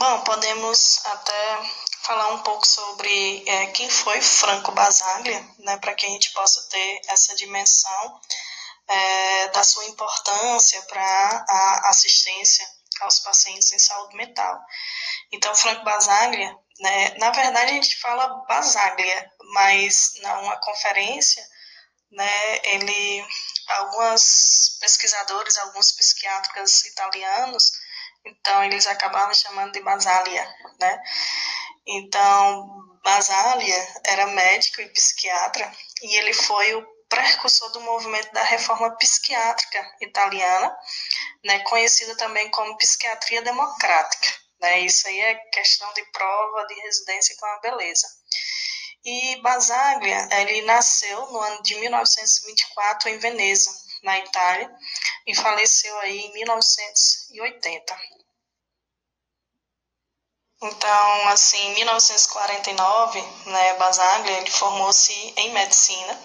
Bom, podemos até falar um pouco sobre quem foi Franco Basaglia, né, para que a gente possa ter essa dimensão da sua importância para a assistência aos pacientes em saúde mental. Então, Franco Basaglia, né, na verdade a gente fala Basaglia, mas numa conferência, né, alguns pesquisadores, alguns psiquiatras italianos, então eles acabavam chamando de Basaglia, né? Então, Basaglia era médico e psiquiatra e ele foi o precursor do movimento da reforma psiquiátrica italiana, né, conhecida também como psiquiatria democrática. Né? Isso aí é questão de prova de residência com a beleza. E Basaglia, ele nasceu no ano de 1924 em Veneza, na Itália, e faleceu aí em 1980. Então, assim, em 1949, né, Basaglia, ele formou-se em medicina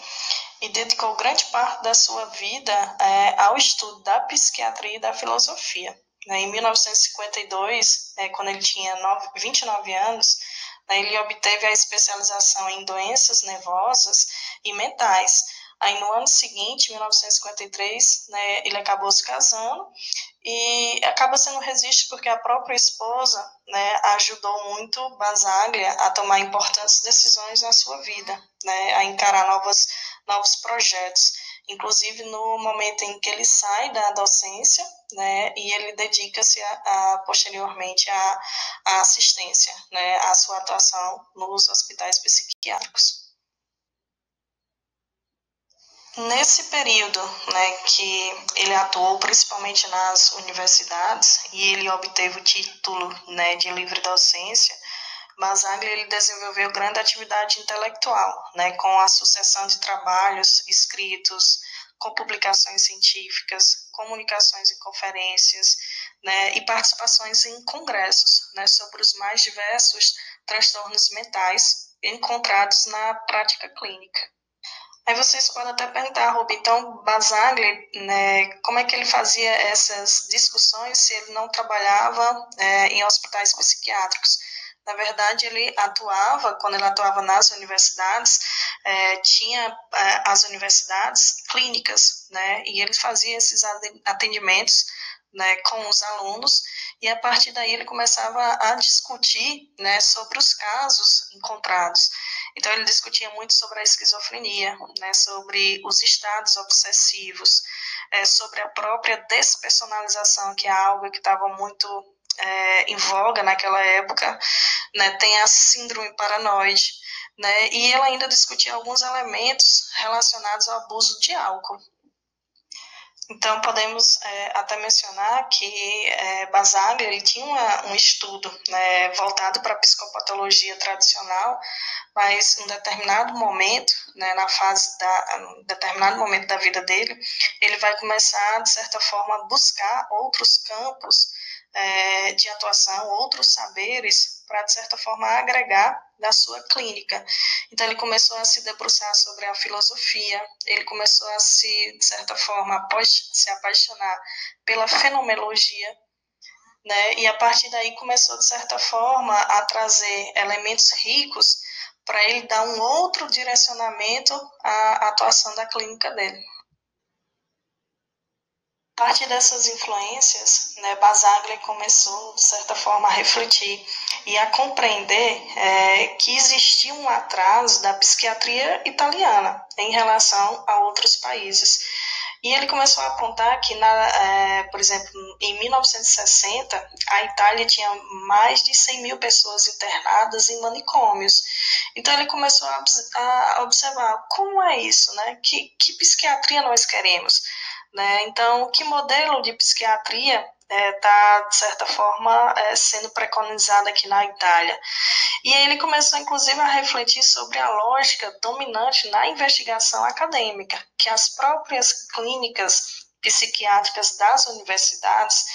e dedicou grande parte da sua vida ao estudo da psiquiatria e da filosofia. Né, em 1952, quando ele tinha 29 anos, né, ele obteve a especialização em doenças nervosas e mentais. Aí, no ano seguinte, 1953, né, ele acabou se casando e acaba sendo registro porque a própria esposa, né, ajudou muito Basaglia a tomar importantes decisões na sua vida, né, a encarar novos projetos, inclusive no momento em que ele sai da docência, né, e ele dedica-se posteriormente à assistência, né, à sua atuação nos hospitais psiquiátricos. Nesse período, né, que ele atuou principalmente nas universidades e ele obteve o título, né, de livre docência, Basaglia ele desenvolveu grande atividade intelectual, né, com a sucessão de trabalhos escritos, com publicações científicas, comunicações em conferências, né, e participações em congressos, né, sobre os mais diversos transtornos mentais encontrados na prática clínica. Aí vocês podem até perguntar, Rubi, então Basaglia, né, como é que ele fazia essas discussões se ele não trabalhava em hospitais psiquiátricos? Na verdade, quando ele atuava nas universidades, tinha as universidades clínicas, né, e ele fazia esses atendimentos, né, com os alunos, e a partir daí ele começava a discutir, né, sobre os casos encontrados. Então ele discutia muito sobre a esquizofrenia, né, sobre os estados obsessivos, sobre a própria despersonalização, que é algo que estava muito em voga naquela época, né, tem a síndrome paranoide, né, e ele ainda discutia alguns elementos relacionados ao abuso de álcool. Então, podemos até mencionar que Basaglia ele tinha um estudo, né, voltado para a psicopatologia tradicional, mas em um determinado momento, né, um determinado momento da vida dele, ele vai começar, de certa forma, a buscar outros campos de atuação, outros saberes, para, de certa forma, agregar da sua clínica. Então, ele começou a se debruçar sobre a filosofia, ele começou a de certa forma, se apaixonar pela fenomenologia, né? E a partir daí começou, de certa forma, a trazer elementos ricos para ele dar um outro direcionamento à atuação da clínica dele. A partir dessas influências, né, Basaglia começou, de certa forma, a refletir e a compreender que existia um atraso da psiquiatria italiana em relação a outros países. E ele começou a apontar que, por exemplo, em 1960, a Itália tinha mais de 100 mil pessoas internadas em manicômios. Então, ele começou a observar como é isso, né? Que psiquiatria nós queremos? Né? Então, que modelo de psiquiatria está, de certa forma, sendo preconizado aqui na Itália? E aí ele começou, inclusive, a refletir sobre a lógica dominante na investigação acadêmica, que as próprias clínicas psiquiátricas das universidades,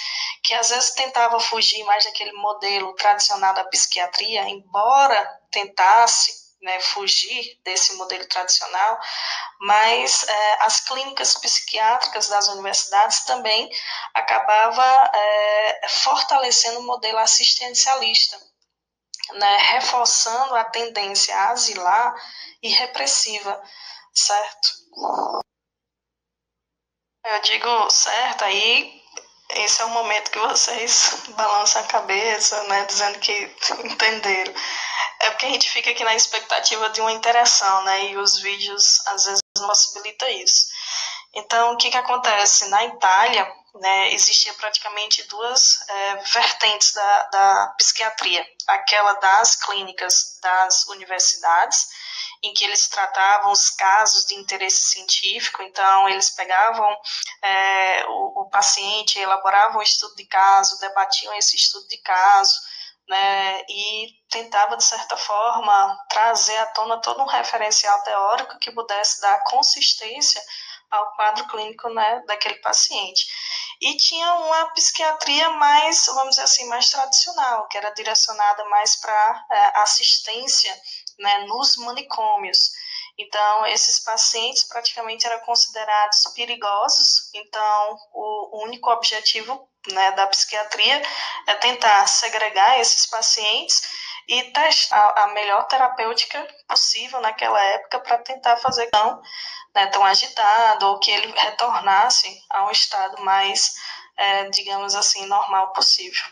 que às vezes tentavam fugir mais daquele modelo tradicional da psiquiatria, embora tentasse, né, fugir desse modelo tradicional, mas as clínicas psiquiátricas das universidades também acabavam fortalecendo o modelo assistencialista, né, reforçando a tendência asilar e repressiva, certo? Eu digo certo, aí esse é o momento que vocês balançam a cabeça, né, dizendo que entenderam. É porque a gente fica aqui na expectativa de uma interação, né, e os vídeos às vezes não possibilitam isso. Então, o que que acontece? Na Itália, né, existia praticamente duas vertentes da psiquiatria. Aquela das clínicas das universidades, em que eles tratavam os casos de interesse científico, então eles pegavam o paciente, elaboravam um estudo de caso, debatiam esse estudo de caso, né, e tentava, de certa forma, trazer à tona todo um referencial teórico que pudesse dar consistência ao quadro clínico, né, daquele paciente. E tinha uma psiquiatria mais, vamos dizer assim, mais tradicional, que era direcionada mais para assistência, né, nos manicômios. Então, esses pacientes praticamente eram considerados perigosos, então o único objetivo, né, da psiquiatria é tentar segregar esses pacientes e testar a melhor terapêutica possível naquela época para tentar fazer não, né, tão agitado ou que ele retornasse a um estado mais, digamos assim, normal possível.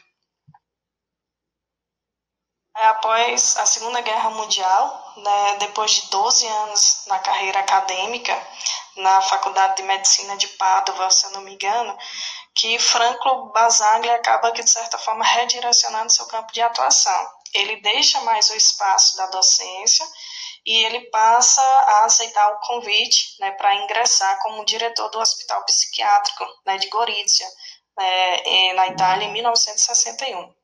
Após a Segunda Guerra Mundial, né, depois de 12 anos na carreira acadêmica, na Faculdade de Medicina de Pádua, se eu não me engano, que Franco Basaglia acaba que, de certa forma, redirecionando seu campo de atuação. Ele deixa mais o espaço da docência e ele passa a aceitar o convite, né, para ingressar como diretor do Hospital Psiquiátrico, né, de Gorizia, na Itália, em 1961.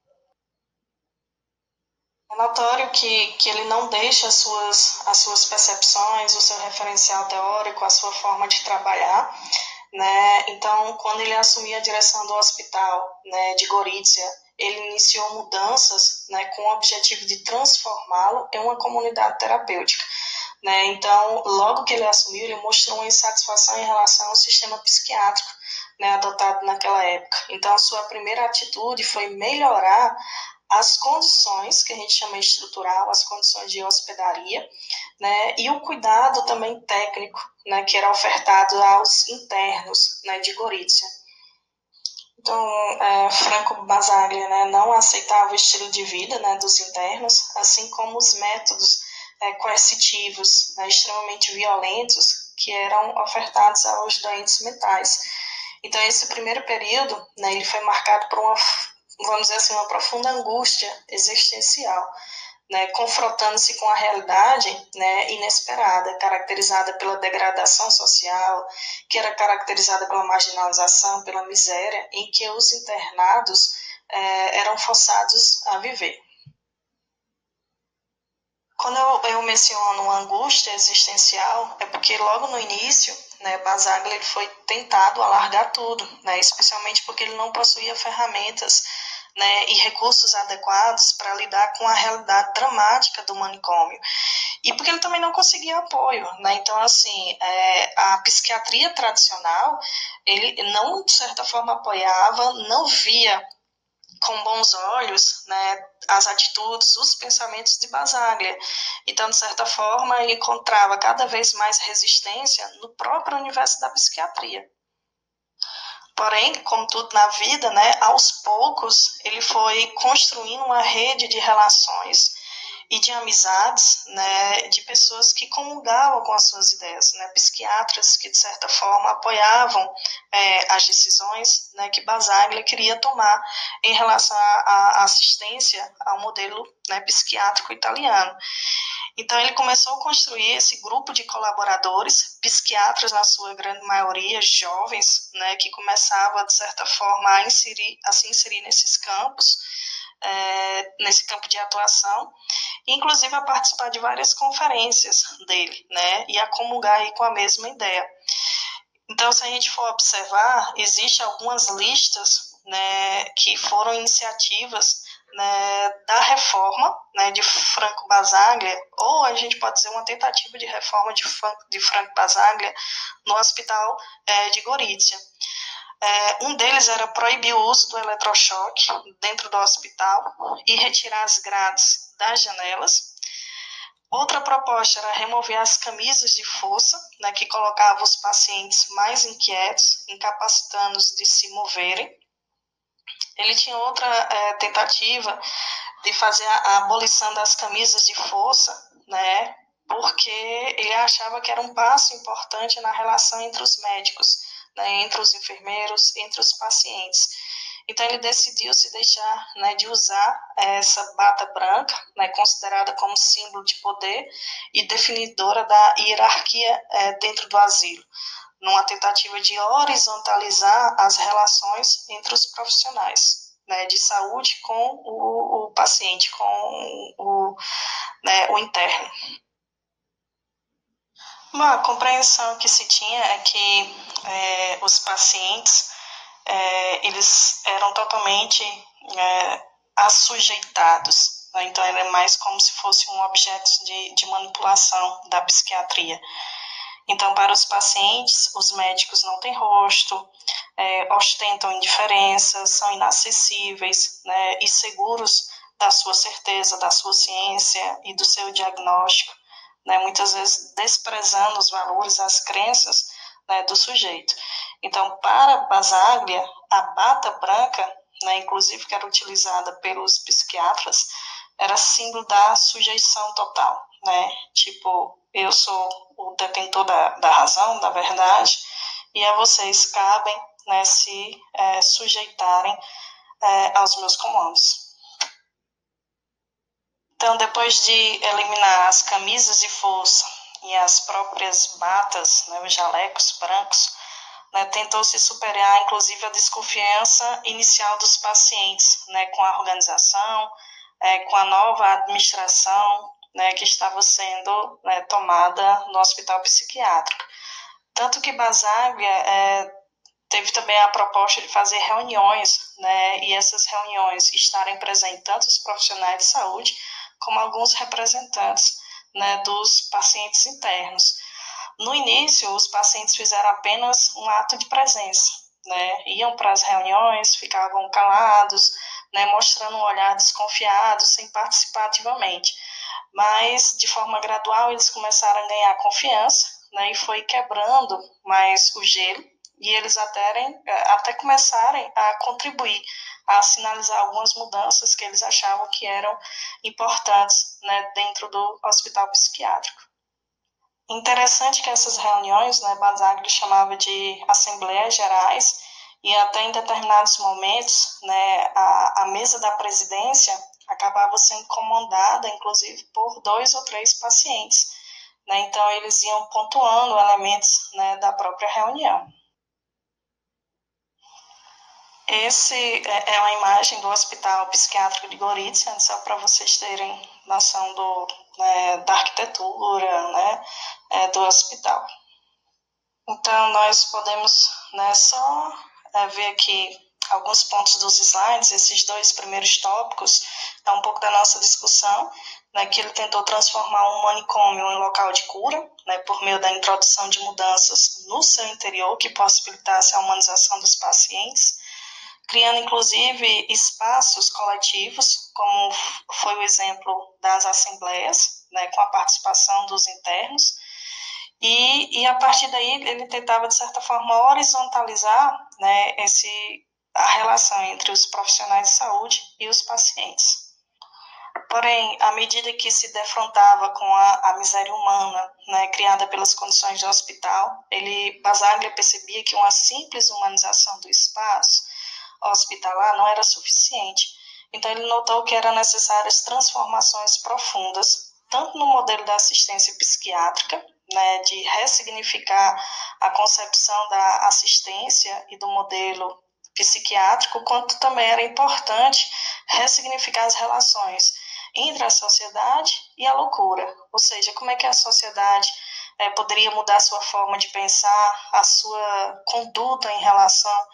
É notório que ele não deixa as suas percepções, o seu referencial teórico, a sua forma de trabalhar, né? Então, quando ele assumiu a direção do hospital, né, de Gorizia, ele iniciou mudanças, né, com o objetivo de transformá-lo em uma comunidade terapêutica, né? Então, logo que ele assumiu, ele mostrou uma insatisfação em relação ao sistema psiquiátrico, né, adotado naquela época. Então, a sua primeira atitude foi melhorar as condições que a gente chama estrutural, as condições de hospedaria, né, e o cuidado também técnico, né, que era ofertado aos internos, né, de Gorizia. Então, Franco Basaglia, né, não aceitava o estilo de vida, né, dos internos, assim como os métodos coercitivos, né, extremamente violentos que eram ofertados aos doentes mentais. Então, esse primeiro período, né, ele foi marcado por uma, vamos dizer assim, uma profunda angústia existencial, né, confrontando-se com a realidade, né, inesperada, caracterizada pela degradação social, que era caracterizada pela marginalização, pela miséria, em que os internados eram forçados a viver. Quando eu menciono angústia existencial, é porque logo no início, né, Basaglia ele foi tentado a largar tudo, né, especialmente porque ele não possuía ferramentas, né, e recursos adequados para lidar com a realidade dramática do manicômio. E porque ele também não conseguia apoio, né? Então, assim, a psiquiatria tradicional, ele não, de certa forma, apoiava, não via com bons olhos, né, as atitudes, os pensamentos de Basaglia. Então, de certa forma, ele encontrava cada vez mais resistência no próprio universo da psiquiatria. Porém, como tudo na vida, né, aos poucos ele foi construindo uma rede de relações e de amizades, né, de pessoas que comungavam com as suas ideias, né, psiquiatras que, de certa forma, apoiavam as decisões, né, que Basaglia queria tomar em relação à assistência ao modelo, né, psiquiátrico italiano. Então, ele começou a construir esse grupo de colaboradores, psiquiatras, na sua grande maioria, jovens, né, que começavam, de certa forma, a se inserir nesses campos, nesse campo de atuação, e, inclusive, a participar de várias conferências dele, né, e a comungar aí com a mesma ideia. Então, se a gente for observar, existem algumas listas, né, que foram iniciativas né, da reforma, né, de Franco Basaglia, ou a gente pode dizer uma tentativa de reforma de Franco Basaglia no hospital de Gorizia. Um deles era proibir o uso do eletrochoque dentro do hospital e retirar as grades das janelas. Outra proposta era remover as camisas de força, né, que colocavam os pacientes mais inquietos, incapacitando-os de se moverem. Ele tinha outra tentativa de fazer a abolição das camisas de força, né, porque ele achava que era um passo importante na relação entre os médicos, né, entre os enfermeiros, entre os pacientes. Então ele decidiu se deixar, né, de usar essa bata branca, né, considerada como símbolo de poder e definidora da hierarquia dentro do asilo, numa tentativa de horizontalizar as relações entre os profissionais, né, de saúde com o paciente, com o interno. Uma compreensão que se tinha é que os pacientes eles eram totalmente assujeitados, né? Então era mais como se fosse um objeto de manipulação da psiquiatria. Então, para os pacientes, os médicos não têm rosto, ostentam indiferença, são inacessíveis, né, e seguros da sua certeza, da sua ciência e do seu diagnóstico, né, muitas vezes desprezando os valores, as crenças, né, do sujeito. Então, para Basaglia, a bata branca, né, inclusive que era utilizada pelos psiquiatras, era símbolo da sujeição total, né? Tipo, eu sou o detentor da razão, da verdade, e a vocês cabem, né, se sujeitarem aos meus comandos. Então, depois de eliminar as camisas de força e as próprias batas, né, os jalecos brancos, né, tentou-se superar, inclusive, a desconfiança inicial dos pacientes, né, com a organização, com a nova administração, né, que estava sendo, né, tomada no hospital psiquiátrico. Tanto que Basaglia teve também a proposta de fazer reuniões, né, e essas reuniões estarem presentes tanto os profissionais de saúde como alguns representantes, né, dos pacientes internos. No início, os pacientes fizeram apenas um ato de presença, né, iam para as reuniões, ficavam calados, né, mostrando um olhar desconfiado, sem participar ativamente. Mas, de forma gradual, eles começaram a ganhar confiança, né, e foi quebrando mais o gelo, e eles até começarem a contribuir, a sinalizar algumas mudanças que eles achavam que eram importantes, né, dentro do hospital psiquiátrico. Interessante que essas reuniões, né, Basaglia chamava de assembleias gerais, e até em determinados momentos, né, a mesa da presidência acabava sendo comandada, inclusive, por 2 ou 3 pacientes, né, então eles iam pontuando elementos, né, da própria reunião. Esse é uma imagem do Hospital Psiquiátrico de Gorizia, só para vocês terem noção da arquitetura, né, do hospital. Então, nós podemos, né, só ver aqui alguns pontos dos slides, esses 2 primeiros tópicos, é um pouco da nossa discussão, né, que ele tentou transformar um manicômio em local de cura, né, por meio da introdução de mudanças no seu interior, que possibilitasse a humanização dos pacientes, criando inclusive espaços coletivos, como foi o exemplo das assembleias, né, com a participação dos internos, e a partir daí ele tentava, de certa forma, horizontalizar, né, a relação entre os profissionais de saúde e os pacientes. Porém, à medida que se defrontava com a miséria humana, né, criada pelas condições do hospital, Basaglia percebia que uma simples humanização do espaço hospitalar não era suficiente. Então, ele notou que eram necessárias transformações profundas, tanto no modelo da assistência psiquiátrica, né, de ressignificar a concepção da assistência e do modelo psiquiátrico, quanto também era importante ressignificar as relações entre a sociedade e a loucura, ou seja, como é que a sociedade poderia mudar a sua forma de pensar, a sua conduta em relação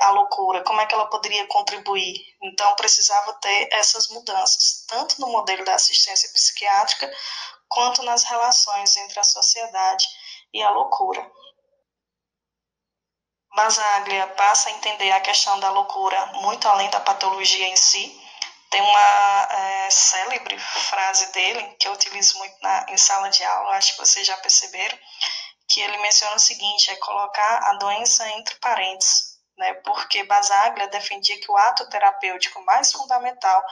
a loucura, como é que ela poderia contribuir. Então, precisava ter essas mudanças, tanto no modelo da assistência psiquiátrica, quanto nas relações entre a sociedade e a loucura. Basaglia passa a entender a questão da loucura muito além da patologia em si. Tem uma célebre frase dele, que eu utilizo muito em sala de aula, acho que vocês já perceberam, que ele menciona o seguinte, é colocar a doença entre parênteses, né? Porque Basaglia defendia que o ato terapêutico mais fundamental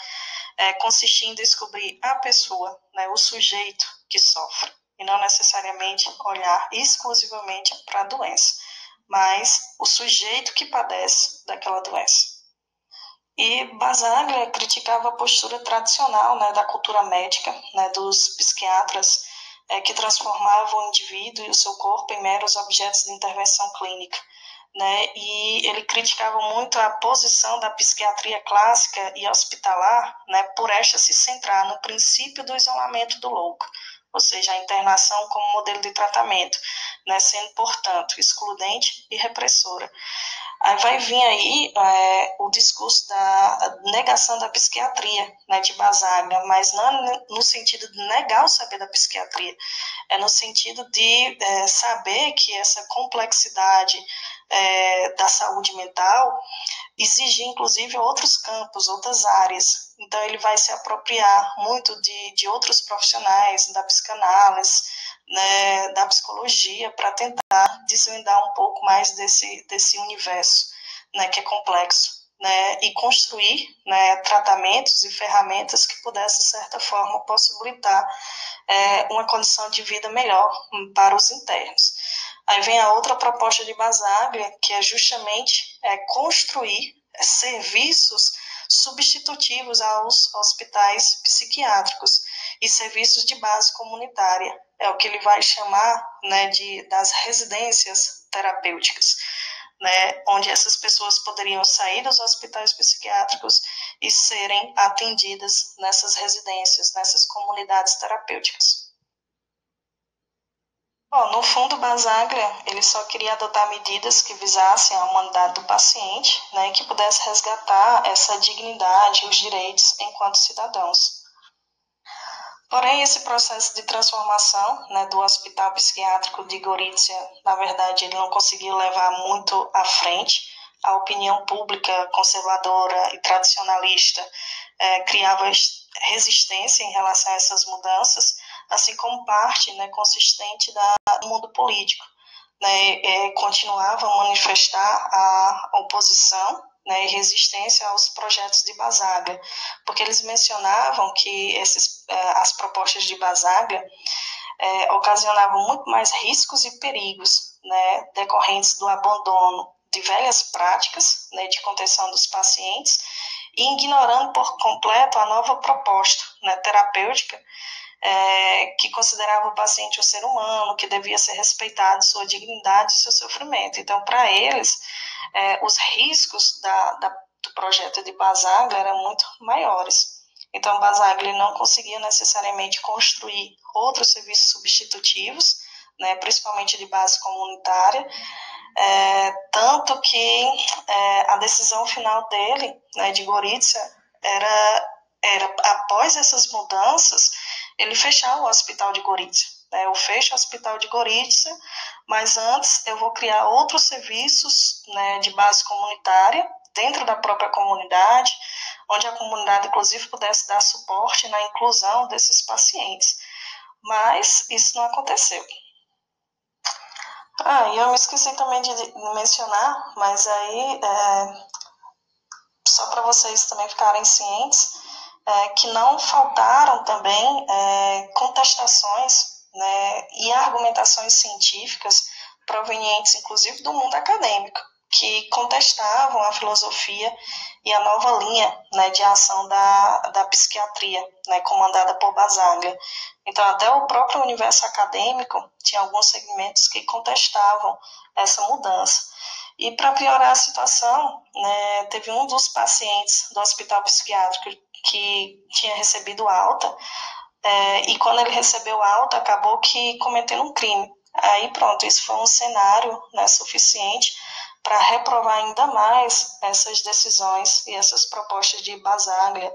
consistia em descobrir a pessoa, né, o sujeito que sofre, e não necessariamente olhar exclusivamente para a doença, mas o sujeito que padece daquela doença. E Basaglia criticava a postura tradicional, né, da cultura médica, né, dos psiquiatras, que transformavam o indivíduo e o seu corpo em meros objetos de intervenção clínica. Né, e ele criticava muito a posição da psiquiatria clássica e hospitalar, né, por esta se centrar no princípio do isolamento do louco, ou seja, a internação como modelo de tratamento, né, sendo, portanto, excludente e repressora. Aí vai vir aí o discurso da negação da psiquiatria, né, de Basaglia, mas não no sentido de negar o saber da psiquiatria, é no sentido de saber que essa complexidade da saúde mental exige, inclusive, outros campos, outras áreas. Então, ele vai se apropriar muito de outros profissionais, da psicanálise, né, da psicologia, para tentar desvendar um pouco mais desse universo, né, que é complexo, né, e construir, né, tratamentos e ferramentas que pudessem, de certa forma, possibilitar uma condição de vida melhor para os internos. Aí vem a outra proposta de Basaglia, que é justamente construir serviços substitutivos aos hospitais psiquiátricos e serviços de base comunitária. É o que ele vai chamar, né, das residências terapêuticas, né, onde essas pessoas poderiam sair dos hospitais psiquiátricos e serem atendidas nessas residências, nessas comunidades terapêuticas. Bom, no fundo, Basaglia, ele só queria adotar medidas que visassem a humanidade do paciente, né, que pudesse resgatar essa dignidade e os direitos enquanto cidadãos. Porém, esse processo de transformação, né, do Hospital Psiquiátrico de Gorizia, na verdade, ele não conseguiu levar muito à frente. A opinião pública conservadora e tradicionalista criava resistência em relação a essas mudanças, assim como parte, né, consistente do mundo político, né, continuava a manifestar a oposição, né, e resistência aos projetos de Basaglia, porque eles mencionavam que as propostas de Basaglia ocasionavam muito mais riscos e perigos, né, decorrentes do abandono de velhas práticas, né, de contenção dos pacientes, e ignorando por completo a nova proposta, né, terapêutica, que considerava o paciente um ser humano, que devia ser respeitado sua dignidade e seu sofrimento. Então, para eles, os riscos do projeto de Basaglia eram muito maiores. Então, Basaglia não conseguia necessariamente construir outros serviços substitutivos, né, principalmente de base comunitária, tanto que a decisão final dele, né, de Gorizia, era após essas mudanças, ele fechar o hospital de Gorizia. Eu fecho o hospital de Gorizia, mas antes eu vou criar outros serviços, né, de base comunitária, dentro da própria comunidade, onde a comunidade, inclusive, pudesse dar suporte na inclusão desses pacientes. Mas isso não aconteceu. E eu me esqueci também de mencionar, mas aí, só para vocês também ficarem cientes, que não faltaram também contestações, né, e argumentações científicas provenientes, inclusive, do mundo acadêmico, que contestavam a filosofia e a nova linha, né, de ação da psiquiatria, né, comandada por Basaglia. Então, até o próprio universo acadêmico tinha alguns segmentos que contestavam essa mudança. E, para piorar a situação, né, teve um dos pacientes do hospital psiquiátrico que tinha recebido alta, e quando ele recebeu alta, acabou que cometendo um crime. Aí pronto, isso foi um cenário, né, suficiente para reprovar ainda mais essas decisões e essas propostas de Basaglia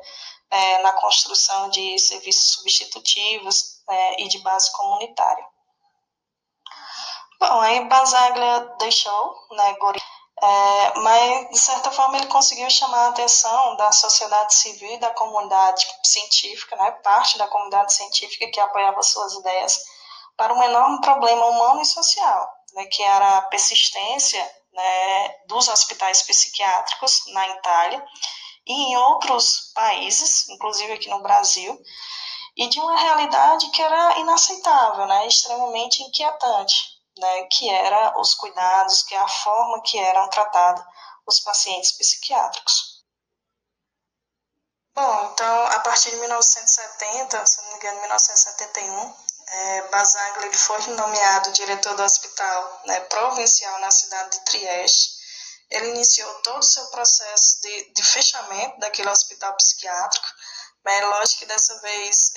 na construção de serviços substitutivos e de base comunitária. Bom, aí Basaglia deixou, né, mas, de certa forma, ele conseguiu chamar a atenção da sociedade civil e da comunidade científica, né, parte da comunidade científica que apoiava suas ideias, para um enorme problema humano e social, né, que era a persistência, né, dos hospitais psiquiátricos na Itália e em outros países, inclusive aqui no Brasil, e de uma realidade que era inaceitável, né, extremamente inquietante, né, que era os cuidados, que é a forma que eram tratados os pacientes psiquiátricos. Bom, então, a partir de 1970, se não me engano, 1971, Basaglia ele foi nomeado diretor do hospital, né, provincial na cidade de Trieste. Ele iniciou todo o seu processo de fechamento daquele hospital psiquiátrico. Mas é lógico que dessa vez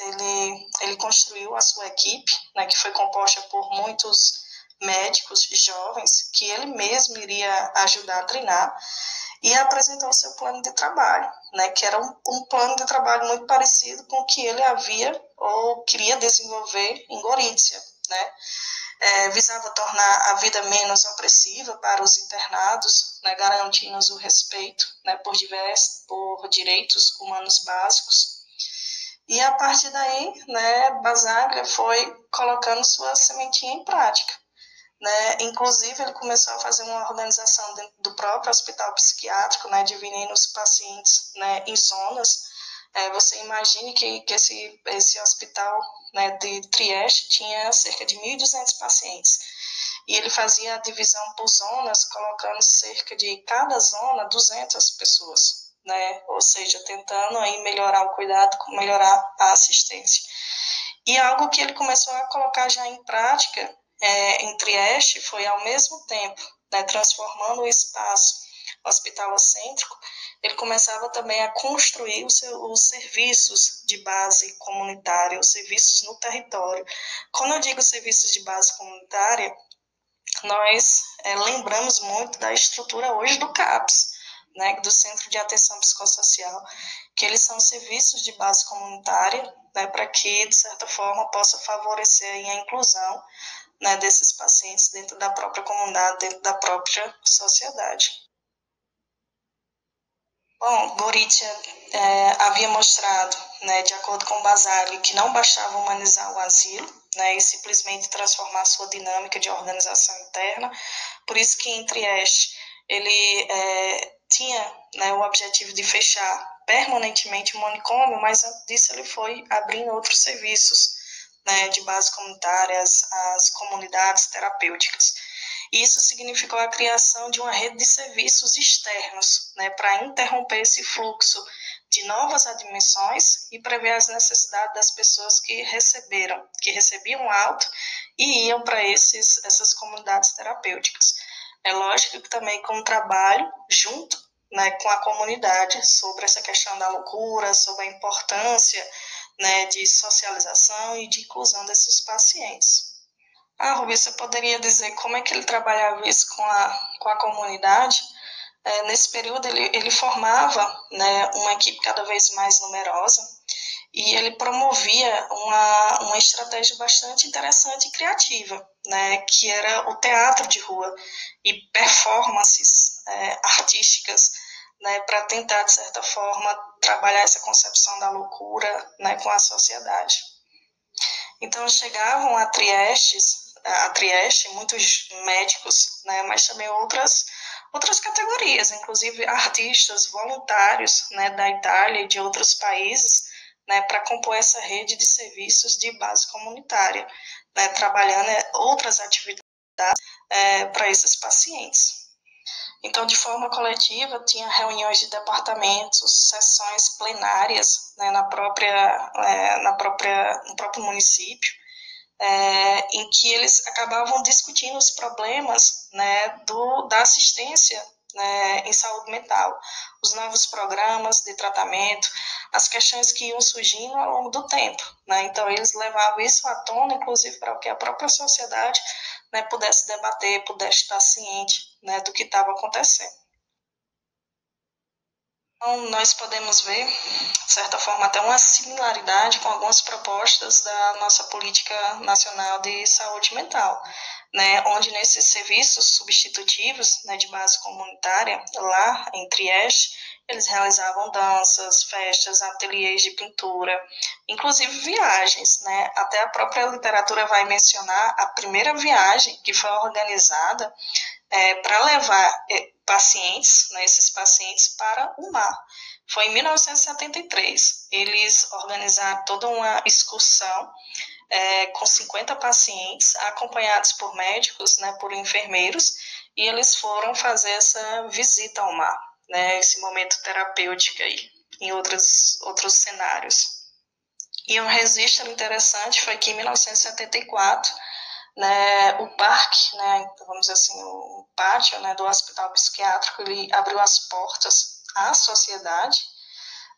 ele construiu a sua equipe, né, que foi composta por muitos médicos jovens, que ele mesmo iria ajudar a treinar, e apresentou seu plano de trabalho, né, que era um plano de trabalho muito parecido com o que ele havia ou queria desenvolver em Gorizia, né, visava tornar a vida menos opressiva para os internados, né, garantindo o respeito, né, por direitos humanos básicos. E a partir daí, né, Basaglia foi colocando sua sementinha em prática. Né? Inclusive, ele começou a fazer uma organização dentro do próprio hospital psiquiátrico, né, dividindo os pacientes, né, em zonas. Você imagine que esse hospital, né, de Trieste tinha cerca de 1.200 pacientes. E ele fazia a divisão por zonas, colocando cerca de cada zona 200 pessoas, né? Ou seja, tentando aí melhorar o cuidado, melhorar a assistência. E algo que ele começou a colocar já em prática em Trieste foi, ao mesmo tempo, né, transformando o espaço hospitalocêntrico, ele começava também a construir os serviços de base comunitária, os serviços no território. Quando eu digo serviços de base comunitária, nós lembramos muito da estrutura hoje do CAPS, né, do Centro de Atenção Psicossocial, que eles são serviços de base comunitária, né, para que, de certa forma, possa favorecer a inclusão, né, desses pacientes dentro da própria comunidade, dentro da própria sociedade. Bom, Gorizia havia mostrado, né, de acordo com Basaglia, que não bastava humanizar o asilo, né, e simplesmente transformar sua dinâmica de organização interna. Por isso que em Trieste ele tinha, né, o objetivo de fechar permanentemente o manicômio, mas antes disso ele foi abrindo outros serviços, né, de base comunitária, as comunidades terapêuticas. Isso significou a criação de uma rede de serviços externos, né, para interromper esse fluxo de novas admissões e prever as necessidades das pessoas que recebiam alto e iam para essas comunidades terapêuticas. É lógico que também com o trabalho junto, né, com a comunidade sobre essa questão da loucura, sobre a importância, né, de socialização e de inclusão desses pacientes. Rubi, você poderia dizer como é que ele trabalhava isso com a comunidade? Nesse período, ele formava, né, uma equipe cada vez mais numerosa e ele promovia uma estratégia bastante interessante e criativa, né, que era o teatro de rua e performances artísticas, né, para tentar, de certa forma, trabalhar essa concepção da loucura, né, com a sociedade. Então, chegavam a Trieste muitos médicos, né, mas também outras categorias, inclusive artistas, voluntários, né, da Itália e de outros países, né, para compor essa rede de serviços de base comunitária, né, trabalhando outras atividades para esses pacientes. Então, de forma coletiva, tinha reuniões de departamentos, sessões plenárias, né, no próprio município, em que eles acabavam discutindo os problemas, né, da assistência, né, em saúde mental, os novos programas de tratamento, as questões que iam surgindo ao longo do tempo, né? Então eles levavam isso à tona, inclusive para que a própria sociedade né, pudesse debater, pudesse estar ciente, né, do que estava acontecendo. Então, nós podemos ver, de certa forma, até uma similaridade com algumas propostas da nossa política nacional de saúde mental, né, onde nesses serviços substitutivos, né, de base comunitária, lá em Trieste, eles realizavam danças, festas, ateliês de pintura, inclusive viagens, né, até a própria literatura vai mencionar a primeira viagem que foi organizada para levar pacientes, né, esses pacientes, para o mar. Foi em 1973. Eles organizaram toda uma excursão com 50 pacientes, acompanhados por médicos, né, por enfermeiros, e eles foram fazer essa visita ao mar, né, esse momento terapêutico aí, em outros cenários. E um registro interessante foi que em 1974 né, o parque, né, vamos dizer assim, o pátio, né, do hospital psiquiátrico, ele abriu as portas à sociedade,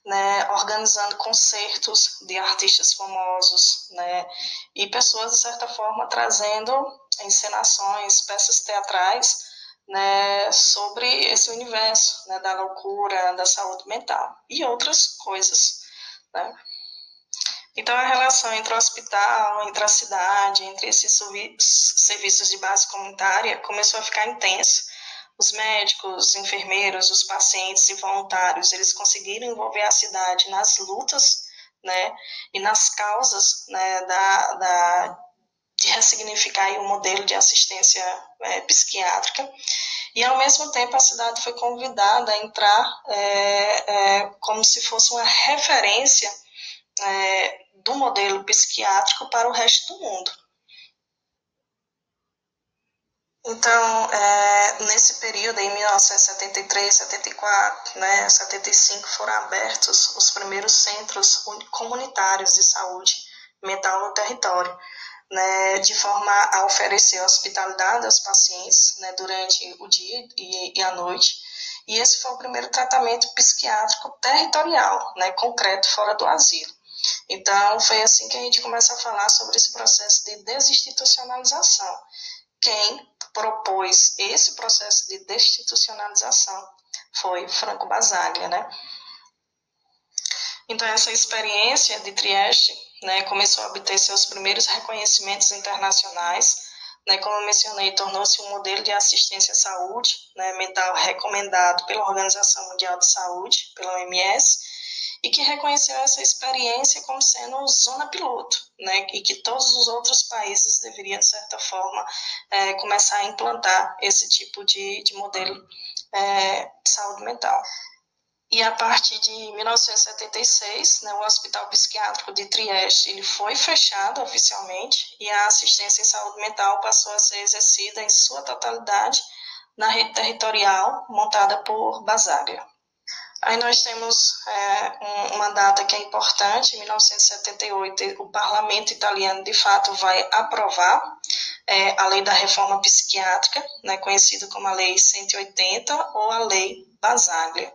né, organizando concertos de artistas famosos, né, e pessoas, de certa forma, trazendo encenações, peças teatrais, né, sobre esse universo, né, da loucura, da saúde mental e outras coisas, né. Então, a relação entre o hospital, entre a cidade, entre esses serviços de base comunitária começou a ficar intensa. Os médicos, os enfermeiros, os pacientes e voluntários, eles conseguiram envolver a cidade nas lutas, né, e nas causas, né, de ressignificar o modelo de assistência psiquiátrica. E, ao mesmo tempo, a cidade foi convidada a entrar como se fosse uma referência do modelo psiquiátrico para o resto do mundo. Então, nesse período, em 1973, 74, né, 75, foram abertos os primeiros centros comunitários de saúde mental no território, né, de forma a oferecer hospitalidade aos pacientes, né, durante o dia e a noite. E esse foi o primeiro tratamento psiquiátrico territorial, né, concreto, fora do asilo. Então, foi assim que a gente começa a falar sobre esse processo de desinstitucionalização. Quem propôs esse processo de desinstitucionalização foi Franco Basaglia, né? Então, essa experiência de Trieste, né, começou a obter seus primeiros reconhecimentos internacionais, né, como eu mencionei, tornou-se um modelo de assistência à saúde, né, mental recomendado pela Organização Mundial de Saúde, pela OMS, e que reconheceu essa experiência como sendo zona piloto, né, e que todos os outros países deveriam, de certa forma, começar a implantar esse tipo de modelo de saúde mental. E a partir de 1976, né, o Hospital Psiquiátrico de Trieste ele foi fechado oficialmente e a assistência em saúde mental passou a ser exercida em sua totalidade na rede territorial montada por Basaglia. Aí nós temos uma data que é importante, em 1978, o parlamento italiano de fato vai aprovar a lei da reforma psiquiátrica, né, conhecida como a lei 180 ou a lei Basaglia.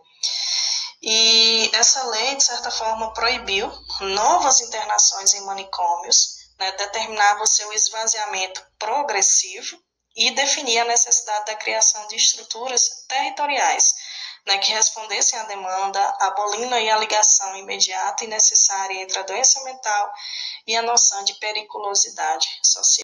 E essa lei, de certa forma, proibiu novas internações em manicômios, né, determinava o seu esvaziamento progressivo e definia a necessidade da criação de estruturas territoriais, né, que respondessem à demanda, abolindo aí a ligação imediata e necessária entre a doença mental e a noção de periculosidade social.